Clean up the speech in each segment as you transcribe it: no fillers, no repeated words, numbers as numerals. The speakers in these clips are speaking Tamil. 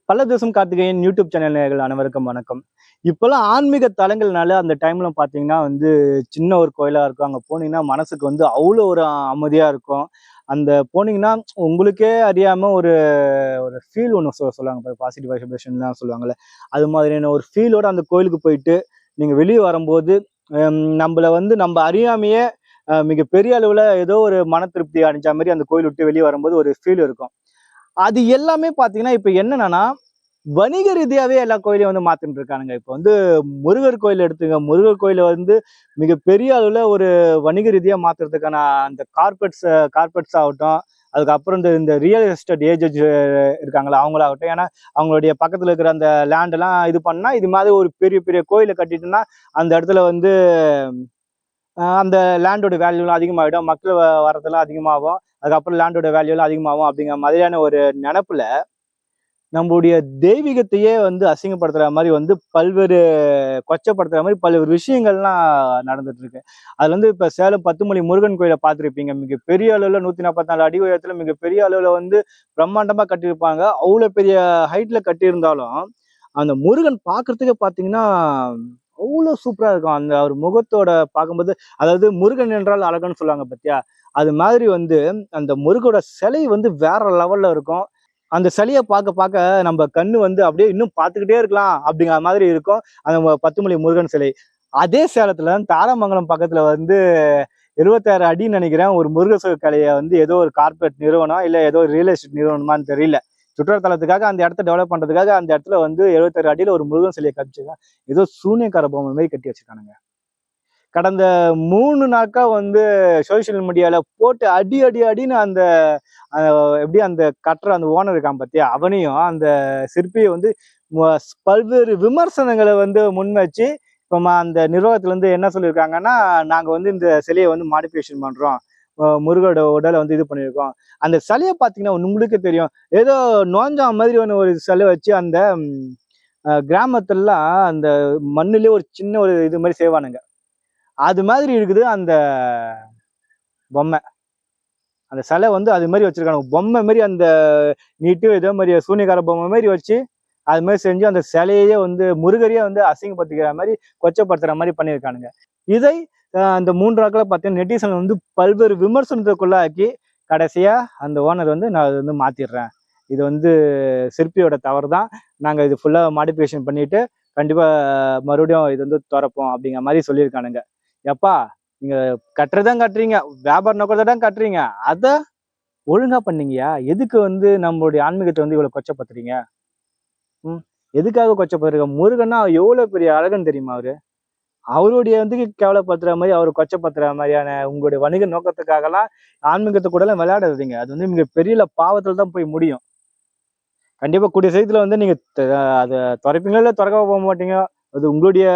பல தேசம் கார்த்திகேயன் யூடியூப் சேனல் நேயர்கள் அனைவருக்கும் வணக்கம். இப்போல்லாம் ஆன்மீக தலங்கள்னால அந்த டைம்ல பார்த்தீங்கன்னா சின்ன ஒரு கோயிலா இருக்கும். அங்க போனீங்கன்னா மனசுக்கு அவ்வளோ ஒரு அமைதியா இருக்கும். அந்த போனீங்கன்னா உங்களுக்கே அறியாம ஒரு ஒரு ஃபீல் ஒன்று சொல்லுவாங்க. பாசிட்டிவ் வைப்ரேஷன்லாம் சொல்லுவாங்கல்ல. அது மாதிரியான ஒரு ஃபீலோட அந்த கோயிலுக்கு போயிட்டு நீங்க வெளியே வரும்போது நம்மள நம்ம அறியாமையே மிகப்பெரிய அளவுல ஏதோ ஒரு மன திருப்தி அடைஞ்ச மாதிரி அந்த கோயில் விட்டு வெளியே வரும்போது ஒரு ஃபீல் இருக்கும். அது எல்லாமே பாத்தீங்கன்னா இப்ப என்னன்னா வணிக ரீதியாவே எல்லா கோயிலையும் மாத்திட்டு இருக்கானுங்க. இப்ப முருகர் கோயில் எடுத்துங்க. முருகர் கோயில மிகப்பெரிய அளவுல ஒரு வணிக ரீதியா மாத்துறதுக்கான அந்த கார்பெட்ஸ் ஆகட்டும், அதுக்கப்புறம் இந்த இந்த ரியல் எஸ்டேட் ஏஜென்ட் இருக்காங்களா அவங்களாகட்டும். ஏன்னா அவங்களுடைய பக்கத்துல இருக்கிற அந்த லேண்ட் எல்லாம் இது பண்ணா இது மாதிரி ஒரு பெரிய பெரிய கோயிலை கட்டிட்டுன்னா அந்த இடத்துல அந்த லேண்டோட வேல்யூலாம் அதிகமாகிடும். மக்கள் வரதெல்லாம் அதிகமாகும். அதுக்கப்புறம் லேண்டோட வேல்யூலாம் அதிகமாகும் அப்படிங்கிற மாதிரியான ஒரு நினப்புல நம்மளுடைய தெய்வீகத்தையே அசிங்கப்படுத்துற மாதிரி பல்வேறு கொச்சப்படுத்துற மாதிரி பல்வேறு விஷயங்கள்லாம் நடந்துட்டு இருக்கு. அதுல இப்ப சேலம் பத்துமலை முருகன் கோயிலை பார்த்துருப்பீங்க. மிகப்பெரிய அளவுல 144 அடி உயரத்துல மிகப்பெரிய அளவுல பிரம்மாண்டமா கட்டியிருப்பாங்க. அவ்வளவு பெரிய ஹைட்ல கட்டியிருந்தாலும் அந்த முருகன் பார்க்கறதுக்கே பாத்தீங்கன்னா அவ்வளவு சூப்பரா இருக்கும். அந்த அவர் முகத்தோட பார்க்கும்போது, அதாவது முருகன் என்றால் அழகன்னு சொல்லுவாங்க பத்தியா, அது மாதிரி அந்த முருகோட சிலை வேற லெவல்ல இருக்கும். அந்த சிலையை பார்க்க பார்க்க நம்ம கண்ணு அப்படியே இன்னும் பார்த்துக்கிட்டே இருக்கலாம் அப்படிங்கிற மாதிரி இருக்கும் அந்த பத்துமலை முருகன் சிலை. அதே சேலத்துல தாராமங்கலம் பக்கத்துல 26 அடின்னு நினைக்கிறேன் ஒரு முருகர் கலையை ஏதோ ஒரு கார்பரேட் நிறுவனம் இல்ல ஏதோ ரியல் எஸ்டேட் நிறுவனமான்னு தெரியல, சுற்றுலாத்தலத்துக்காக அந்த இடத்த டெவலப் பண்றதுக்காக அந்த இடத்துல 76 அடியில ஒரு முருகன் சிலையை கட்டிச்சிருக்காங்க. ஏதோ சூனியக்கார பொம்மை மாதிரி கட்டி வச்சிருக்கானுங்க. கடந்த 3 நாட்கா சோசியல் மீடியால போட்டு அடி அடி அடின்னு அந்த எப்படி அந்த கட்டுற அந்த ஓனர் இருக்கான் பத்தியா, அவனையும் அந்த சிற்பியை பல்வேறு விமர்சனங்களை முன் வச்சு இப்போ அந்த நிர்வாகத்துல என்ன சொல்லியிருக்காங்கன்னா, நாங்க இந்த சிலையை மாடிஃபிகேஷன் பண்றோம், முருகோட உடலை இது பண்ணியிருக்கோம். அந்த சிலையை பார்த்தீங்கன்னா உங்களுக்கு தெரியும், ஏதோ நோஞ்சா மாதிரி ஒரு சிலை வச்சு அந்த கிராமத்துலலாம் அந்த மண்ணுலயே ஒரு சின்ன ஒரு இது மாதிரி செய்வானுங்க. அது மாதிரி இருக்குது அந்த பொம்மை. அந்த சிலை அது மாதிரி வச்சிருக்காங்க. பொம்மை மாதிரி அந்த நீட்டு ஏதோ மாதிரி சூனியக்கார பொம்மை மாதிரி வச்சு அது மாதிரி செஞ்சு அந்த சிலையே முருகரையே அசிங்கப்படுத்திக்கிற மாதிரி கொச்சப்படுத்துற மாதிரி பண்ணியிருக்கானுங்க. இதை அந்த 3 நாட்கள பார்த்தீங்கன்னா நெட்டிசன் பல்வேறு விமர்சனத்துக்குள்ளாக்கி கடைசியா அந்த ஓனர் நான் அதை மாத்திடுறேன், இது சிற்பியோட தவறு தான், நாங்க இது ஃபுல்லா மாடிஃபிகேஷன் பண்ணிட்டு கண்டிப்பா மறுபடியும் இது திறப்போம் அப்படிங்கிற மாதிரி சொல்லியிருக்கானுங்க. எப்பா, நீங்க கட்டுறதான் கட்டுறீங்க, வியாபார நோக்கத்தை தான் கட்டுறீங்க, அத ஒழுங்கா பண்ணீங்கயா? எதுக்கு நம்மளுடைய ஆன்மீகத்தை இவ்வளவு கொச்சப்படுத்துறீங்க? எதுக்காக கொச்சப்படுறீங்க? முருகன்னா எவ்வளவு பெரிய அழகன் தெரியுமா? அவருடைய கேவலப்படுத்துற மாதிரி அவர் கொச்சப்படுத்துற மாதிரியான உங்களுடைய வணிக நோக்கத்துக்காகலாம் ஆன்மீகத்தை கூட எல்லாம் விளையாடாதீங்க. அது மிக பெரிய பாவத்துல தான் போய் முடியும். கண்டிப்பா கூடிய சீக்கிரத்துல நீங்க அதை திறப்பீங்களோ இல்ல திறக்க போக மாட்டீங்க, அது உங்களுடைய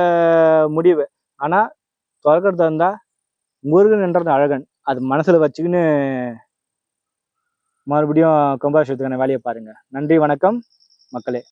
முடிவு. ஆனா திறக்கிறதா இருந்தா முருகன் என்றது அழகன், அது மனசுல வச்சுக்கின்னு மறுபடியும் கும்பாபிஷேகத்துக்கான வேலையை பாருங்க. நன்றி, வணக்கம் மக்களே.